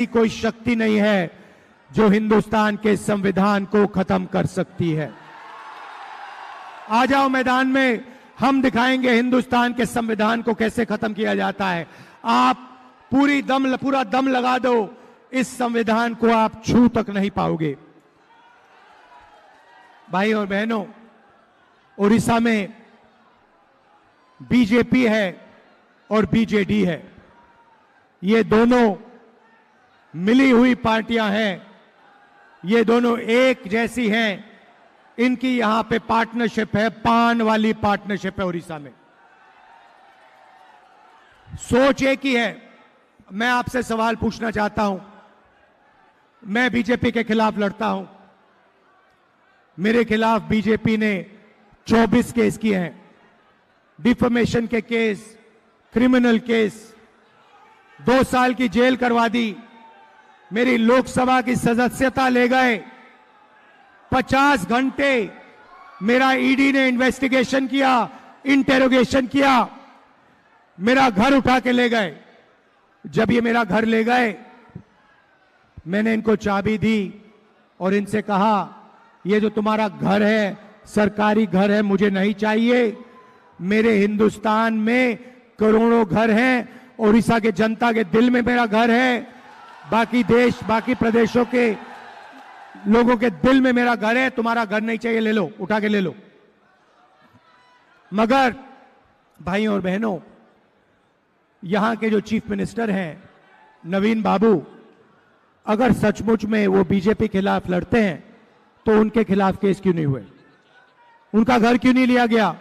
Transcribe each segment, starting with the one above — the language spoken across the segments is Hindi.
कोई शक्ति नहीं है जो हिंदुस्तान के संविधान को खत्म कर सकती है। आ जाओ मैदान में, हम दिखाएंगे हिंदुस्तान के संविधान को कैसे खत्म किया जाता है। आप पूरा दम लगा दो, इस संविधान को आप छू तक नहीं पाओगे। भाई और बहनों, उड़ीसा में बीजेपी है और बीजेडी है, ये दोनों मिली हुई पार्टियां हैं, ये दोनों एक जैसी हैं। इनकी यहां पे पार्टनरशिप है, पान वाली पार्टनरशिप है उड़ीसा में। सोच एक ही है। मैं आपसे सवाल पूछना चाहता हूं, मैं बीजेपी के खिलाफ लड़ता हूं, मेरे खिलाफ बीजेपी ने 24 केस किए हैं, डिफेमेशन के केस, क्रिमिनल केस, 2 साल की जेल करवा दी, मेरी लोकसभा की सदस्यता ले गए, 50 घंटे मेरा ईडी ने इन्वेस्टिगेशन किया, इंटेरोगेशन किया, मेरा घर उठा के ले गए। जब ये मेरा घर ले गए, मैंने इनको चाबी दी और इनसे कहा, ये जो तुम्हारा घर है सरकारी घर है, मुझे नहीं चाहिए। मेरे हिंदुस्तान में करोड़ों घर हैं, उड़ीसा के जनता के दिल में मेरा घर है, बाकी प्रदेशों के लोगों के दिल में मेरा घर है। तुम्हारा घर नहीं चाहिए, ले लो, उठा के ले लो। मगर भाइयों और बहनों, यहां के जो चीफ मिनिस्टर हैं नवीन बाबू, अगर सचमुच में वो बीजेपी के खिलाफ लड़ते हैं तो उनके खिलाफ केस क्यों नहीं हुए? उनका घर क्यों नहीं लिया गया?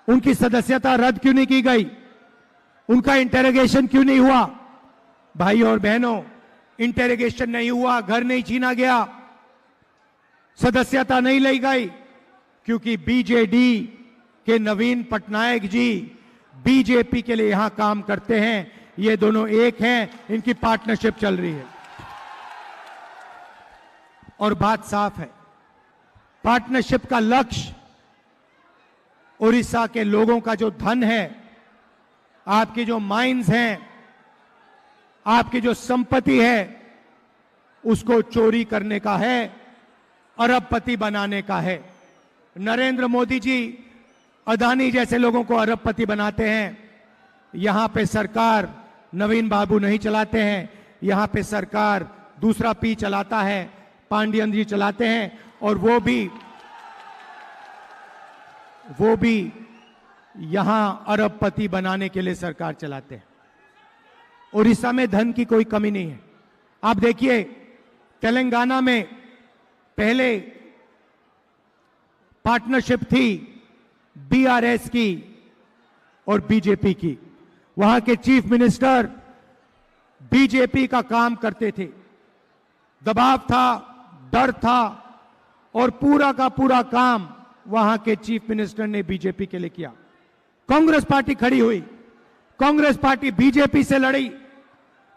उनकी सदस्यता रद्द क्यों नहीं की गई? उनका इंटेरोगेशन क्यों नहीं हुआ? भाइयों और बहनों, इंटेरोगेशन नहीं हुआ, घर नहीं छीना गया, सदस्यता नहीं ली गई, क्योंकि बीजेडी के नवीन पटनायक जी बीजेपी के लिए यहां काम करते हैं। ये दोनों एक हैं, इनकी पार्टनरशिप चल रही है। और बात साफ है, पार्टनरशिप का लक्ष्य उड़ीसा के लोगों का जो धन है, आपकी जो माइंस हैं, आपकी जो संपत्ति है, उसको चोरी करने का है, अरबपति बनाने का है। नरेंद्र मोदी जी अदानी जैसे लोगों को अरबपति बनाते हैं। यहां पे सरकार नवीन बाबू नहीं चलाते हैं, यहां पे सरकार दूसरा पी चलाता है, पांडियन जी चलाते हैं, और वो भी यहां अरबपति बनाने के लिए सरकार चलाते हैं। उड़ीसा में धन की कोई कमी नहीं है। आप देखिए, तेलंगाना में पहले पार्टनरशिप थी बीआरएस की और बीजेपी की। वहां के चीफ मिनिस्टर बीजेपी का काम करते थे, दबाव था, डर था, और पूरा का पूरा काम वहां के चीफ मिनिस्टर ने बीजेपी के लिए किया। कांग्रेस पार्टी खड़ी हुई, कांग्रेस पार्टी बीजेपी से लड़ी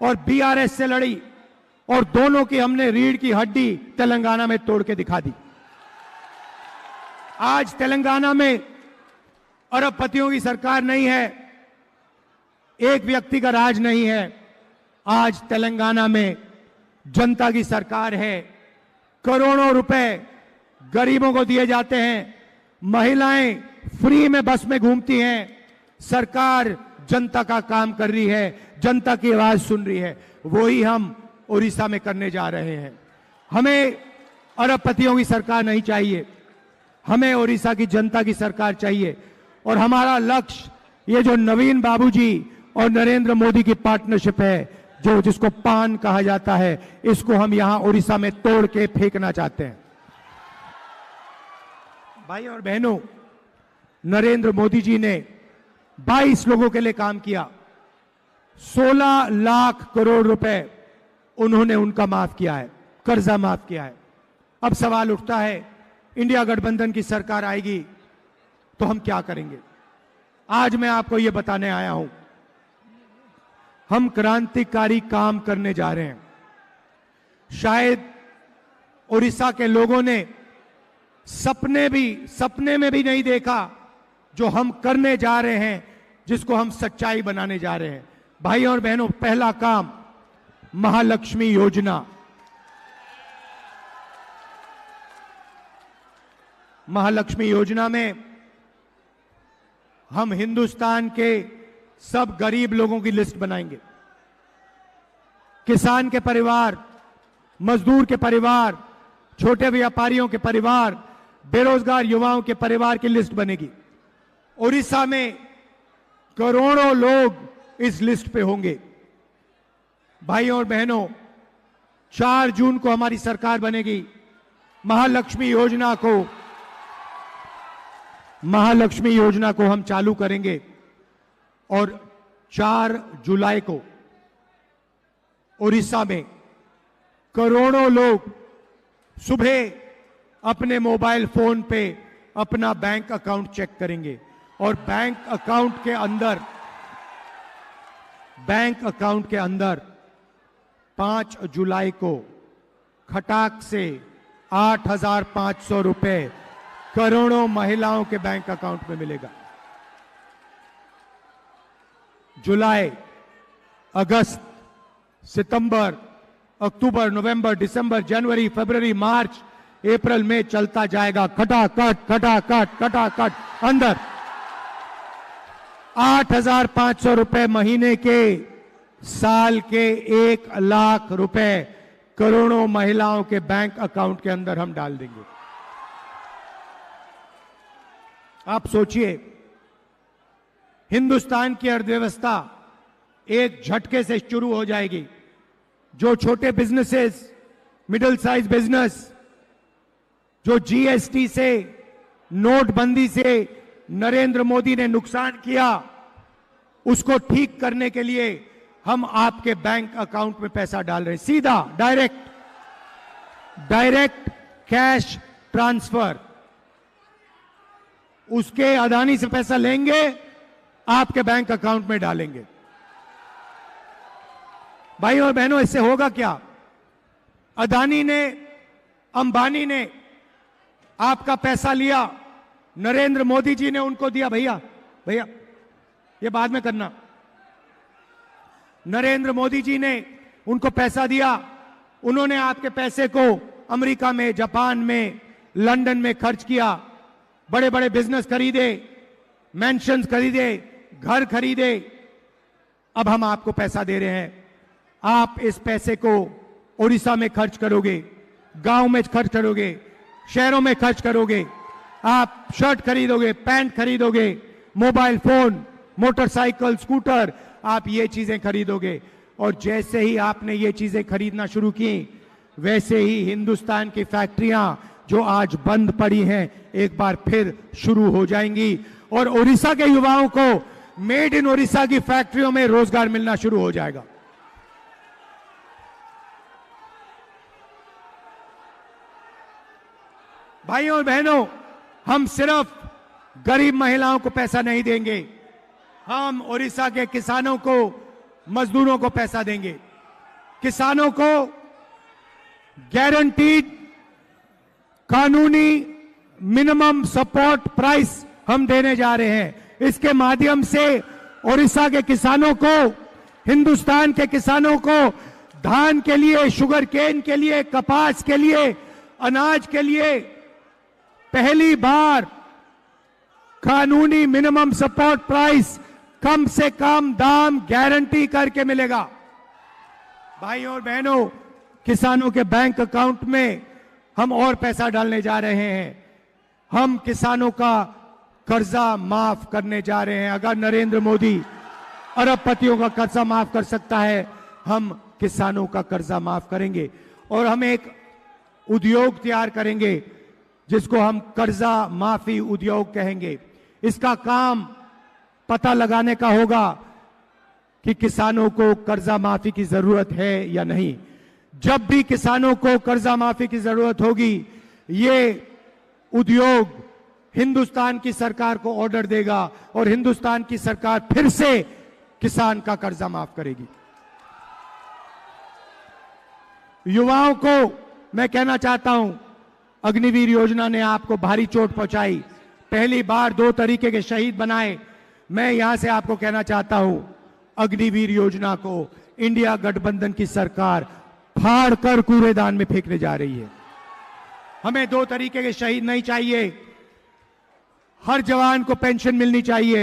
और बीआरएस से लड़ी, और दोनों की हमने रीढ़ की हड्डी तेलंगाना में तोड़ के दिखा दी। आज तेलंगाना में अरबपतियों की सरकार नहीं है, एक व्यक्ति का राज नहीं है। आज तेलंगाना में जनता की सरकार है। करोड़ों रुपए गरीबों को दिए जाते हैं, महिलाएं फ्री में बस में घूमती हैं। सरकार जनता का काम कर रही है, जनता की आवाज सुन रही है। वही हम उड़ीसा में करने जा रहे हैं। हमें अरबपतियों की सरकार नहीं चाहिए, हमें उड़ीसा की जनता की सरकार चाहिए। और हमारा लक्ष्य, ये जो नवीन बाबूजी और नरेंद्र मोदी की पार्टनरशिप है, जिसको पान कहा जाता है, इसको हम यहां उड़ीसा में तोड़ के फेंकना चाहते हैं। भाई और बहनों, नरेंद्र मोदी जी ने 22 लोगों के लिए काम किया, 16 लाख करोड़ रुपए उन्होंने उनका माफ किया है, कर्जा माफ किया है। अब सवाल उठता है, इंडिया गठबंधन की सरकार आएगी तो हम क्या करेंगे? आज मैं आपको यह बताने आया हूं, हम क्रांतिकारी काम करने जा रहे हैं। शायद उड़ीसा के लोगों ने सपने में भी नहीं देखा जो हम करने जा रहे हैं, जिसको हम सच्चाई बनाने जा रहे हैं। भाई और बहनों, पहला काम, महालक्ष्मी योजना। महालक्ष्मी योजना में हम हिंदुस्तान के सब गरीब लोगों की लिस्ट बनाएंगे। किसान के परिवार, मजदूर के परिवार, छोटे व्यापारियों के परिवार, बेरोजगार युवाओं के परिवार की लिस्ट बनेगी। उड़ीसा में करोड़ों लोग इस लिस्ट पे होंगे। भाइयों और बहनों, 4 जून को हमारी सरकार बनेगी। महालक्ष्मी योजना को हम चालू करेंगे और 4 जुलाई को उड़ीसा में करोड़ों लोग सुबह अपने मोबाइल फोन पे अपना बैंक अकाउंट चेक करेंगे और बैंक अकाउंट के अंदर 5 जुलाई को खटाक से 8,500 रुपए करोड़ों महिलाओं के बैंक अकाउंट में मिलेगा। जुलाई, अगस्त, सितंबर, अक्टूबर, नवंबर, दिसंबर, जनवरी, फरवरी, मार्च, अप्रैल में चलता जाएगा। खटाखट अंदर 8,500 रुपए महीने के, साल के 1 लाख रुपए करोड़ों महिलाओं के बैंक अकाउंट के अंदर हम डाल देंगे। आप सोचिए, हिंदुस्तान की अर्थव्यवस्था एक झटके से शुरू हो जाएगी। जो छोटे बिजनेसेस, मिडिल साइज बिजनेस, जो जीएसटी से, नोटबंदी से नरेंद्र मोदी ने नुकसान किया, उसको ठीक करने के लिए हम आपके बैंक अकाउंट में पैसा डाल रहे हैं। सीधा डायरेक्ट कैश ट्रांसफर। उसके अदानी से पैसा लेंगे, आपके बैंक अकाउंट में डालेंगे। भाइयों और बहनों, इससे होगा क्या? अदानी ने, अंबानी ने आपका पैसा लिया, नरेंद्र मोदी जी ने उनको दिया। भैया ये बाद में करना। नरेंद्र मोदी जी ने उनको पैसा दिया, उन्होंने आपके पैसे को अमेरिका में, जापान में, लंदन में खर्च किया, बड़े बड़े बिजनेस खरीदे, मैंशंस खरीदे, घर खरीदे। अब हम आपको पैसा दे रहे हैं, आप इस पैसे को उड़ीसा में खर्च करोगे, गांव में खर्च करोगे, शहरों में खर्च करोगे। आप शर्ट खरीदोगे, पैंट खरीदोगे, मोबाइल फोन, मोटरसाइकिल, स्कूटर, आप ये चीजें खरीदोगे। और जैसे ही आपने ये चीजें खरीदना शुरू की, वैसे ही हिंदुस्तान की फैक्ट्रियां जो आज बंद पड़ी हैं, एक बार फिर शुरू हो जाएंगी और उड़ीसा के युवाओं को मेड इन उड़ीसा की फैक्ट्रियों में रोजगार मिलना शुरू हो जाएगा। भाइयों और बहनों, हम सिर्फ गरीब महिलाओं को पैसा नहीं देंगे, हम उड़ीसा के किसानों को, मजदूरों को पैसा देंगे। किसानों को गारंटीड कानूनी मिनिमम सपोर्ट प्राइस हम देने जा रहे हैं। इसके माध्यम से उड़ीसा के किसानों को, हिंदुस्तान के किसानों को धान के लिए, शुगर केन के लिए, कपास के लिए, अनाज के लिए पहली बार कानूनी मिनिमम सपोर्ट प्राइस, कम से कम दाम गारंटी करके मिलेगा। भाइयों और बहनों, किसानों के बैंक अकाउंट में हम और पैसा डालने जा रहे हैं। हम किसानों का कर्जा माफ करने जा रहे हैं। अगर नरेंद्र मोदी अरबपतियों का कर्जा माफ कर सकता है, हम किसानों का कर्जा माफ करेंगे। और हम एक उद्योग तैयार करेंगे जिसको हम कर्जा माफी उद्योग कहेंगे। इसका काम पता लगाने का होगा कि किसानों को कर्जा माफी की जरूरत है या नहीं। जब भी किसानों को कर्जा माफी की जरूरत होगी, ये उद्योग हिंदुस्तान की सरकार को ऑर्डर देगा और हिंदुस्तान की सरकार फिर से किसान का कर्जा माफ करेगी। युवाओं को मैं कहना चाहता हूं, अग्निवीर योजना ने आपको भारी चोट पहुंचाई, पहली बार 2 तरीके के शहीद बनाए। मैं यहां से आपको कहना चाहता हूं, अग्निवीर योजना को इंडिया गठबंधन की सरकार फाड़ कर कूड़ेदान में फेंकने जा रही है। हमें दो तरीके के शहीद नहीं चाहिए। हर जवान को पेंशन मिलनी चाहिए,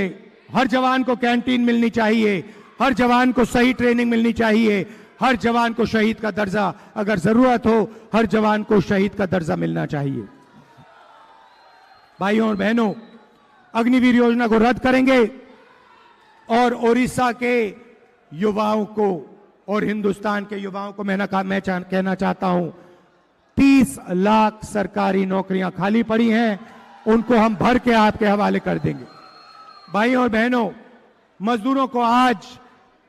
हर जवान को कैंटीन मिलनी चाहिए, हर जवान को सही ट्रेनिंग मिलनी चाहिए, हर जवान को शहीद का दर्जा, अगर जरूरत हो हर जवान को शहीद का दर्जा मिलना चाहिए। भाइयों और बहनों, अग्निवीर योजना को रद्द करेंगे और ओडिशा के युवाओं को और हिंदुस्तान के युवाओं को मैं कहना चाहता हूं, 30 लाख सरकारी नौकरियां खाली पड़ी हैं, उनको हम भर के आपके हवाले कर देंगे। भाइयों और बहनों, मजदूरों को आज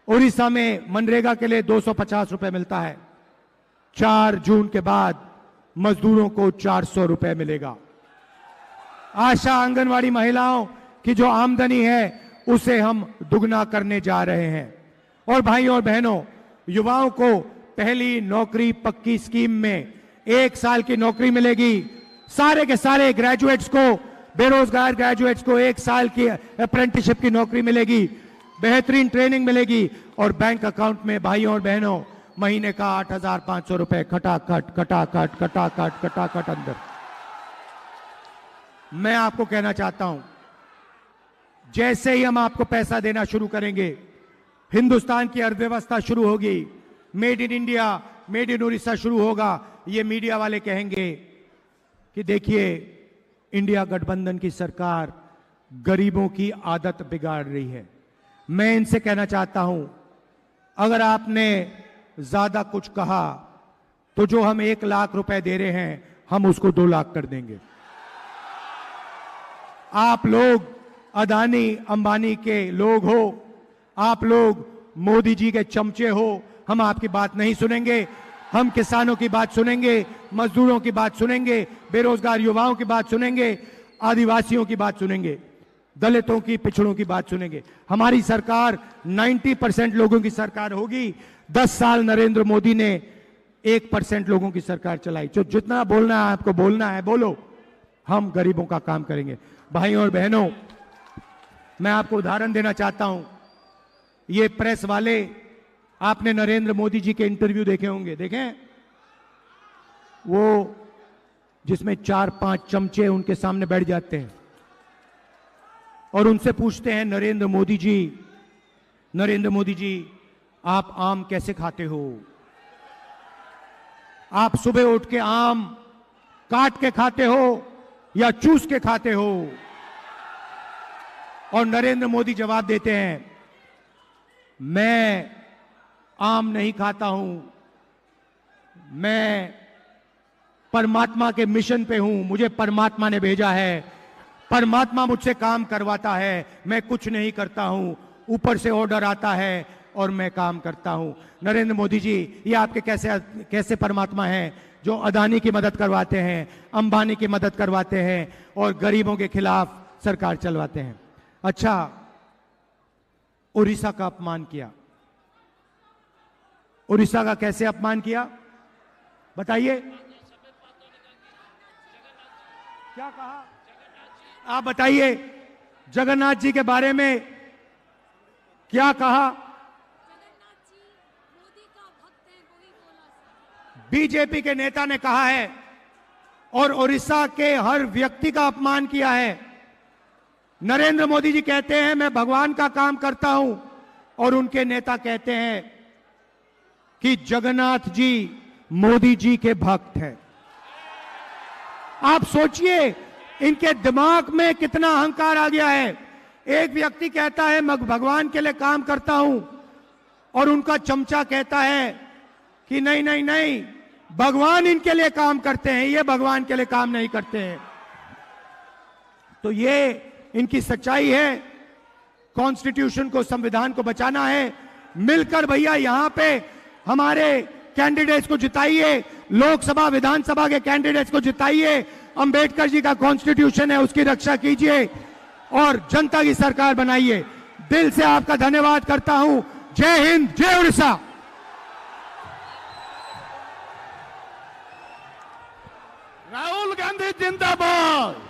उड़ीसा में मनरेगा के लिए 250 रुपए मिलता है। 4 जून के बाद मजदूरों को 400 रुपए मिलेगा। आशा आंगनवाड़ी महिलाओं की जो आमदनी है उसे हम दुगना करने जा रहे हैं। और भाइयों और बहनों, युवाओं को पहली नौकरी पक्की स्कीम में 1 साल की नौकरी मिलेगी। सारे के सारे ग्रेजुएट्स को, बेरोजगार ग्रेजुएट्स को 1 साल की अप्रेंटिसशिप की नौकरी मिलेगी, बेहतरीन ट्रेनिंग मिलेगी और बैंक अकाउंट में भाइयों और बहनों महीने का 8,500 रुपए खटाखट खटाखट खटाखट खटाखट अंदर। मैं आपको कहना चाहता हूं, जैसे ही हम आपको पैसा देना शुरू करेंगे, हिंदुस्तान की अर्थव्यवस्था शुरू होगी, made in India, made in Orissa शुरू होगा। ये मीडिया वाले कहेंगे कि देखिए इंडिया गठबंधन की सरकार गरीबों की आदत बिगाड़ रही है। मैं इनसे कहना चाहता हूं, अगर आपने ज्यादा कुछ कहा तो जो हम 1 लाख रुपए दे रहे हैं हम उसको 2 लाख कर देंगे। आप लोग अदानी अंबानी के लोग हो, आप लोग मोदी जी के चमचे हो, हम आपकी बात नहीं सुनेंगे। हम किसानों की बात सुनेंगे, मजदूरों की बात सुनेंगे, बेरोजगार युवाओं की बात सुनेंगे, आदिवासियों की बात सुनेंगे, दलितों की, पिछड़ों की बात सुनेंगे। हमारी सरकार 90% लोगों की सरकार होगी। 10 साल नरेंद्र मोदी ने 1% लोगों की सरकार चलाई। जो जितना बोलना है आपको बोलना है बोलो, हम गरीबों का काम करेंगे। भाइयों और बहनों, मैं आपको उदाहरण देना चाहता हूं। ये प्रेस वाले, आपने नरेंद्र मोदी जी के इंटरव्यू देखे होंगे, देखें? वो जिसमें 4-5 चमचे उनके सामने बैठ जाते हैं और उनसे पूछते हैं, नरेंद्र मोदी जी आप आम कैसे खाते हो? आप सुबह उठ के आम काट के खाते हो या चूस के खाते हो? और नरेंद्र मोदी जवाब देते हैं, मैं आम नहीं खाता हूं, मैं परमात्मा के मिशन पे हूं, मुझे परमात्मा ने भेजा है, परमात्मा मुझसे काम करवाता है, मैं कुछ नहीं करता हूं, ऊपर से ऑर्डर आता है और मैं काम करता हूं। नरेंद्र मोदी जी, ये आपके कैसे परमात्मा हैं जो अदानी की मदद करवाते हैं, अंबानी की मदद करवाते हैं और गरीबों के खिलाफ सरकार चलवाते हैं। अच्छा, उड़ीसा का अपमान किया। उड़ीसा का कैसे अपमान किया बताइए? क्या कहा आप बताइए? जगन्नाथ जी के बारे में क्या कहा? बीजेपी के नेता ने कहा है और उड़ीसा के हर व्यक्ति का अपमान किया है। नरेंद्र मोदी जी कहते हैं मैं भगवान का काम करता हूं और उनके नेता कहते हैं कि जगन्नाथ जी मोदी जी के भक्त हैं। आप सोचिए इनके दिमाग में कितना अहंकार आ गया है। एक व्यक्ति कहता है मैं भगवान के लिए काम करता हूं और उनका चमचा कहता है कि नहीं नहीं नहीं, भगवान इनके लिए काम करते हैं, ये भगवान के लिए काम नहीं करते हैं। तो ये इनकी सच्चाई है। कॉन्स्टिट्यूशन को, संविधान को बचाना है। मिलकर भैया यहां पे हमारे कैंडिडेट्स को जिताइए, लोकसभा विधानसभा के कैंडिडेट्स को जिताइए। अंबेडकर जी का कॉन्स्टिट्यूशन है, उसकी रक्षा कीजिए और जनता की सरकार बनाइए। दिल से आपका धन्यवाद करता हूं। जय हिंद, जय उड़ीसा। राहुल गांधी जिंदाबाद।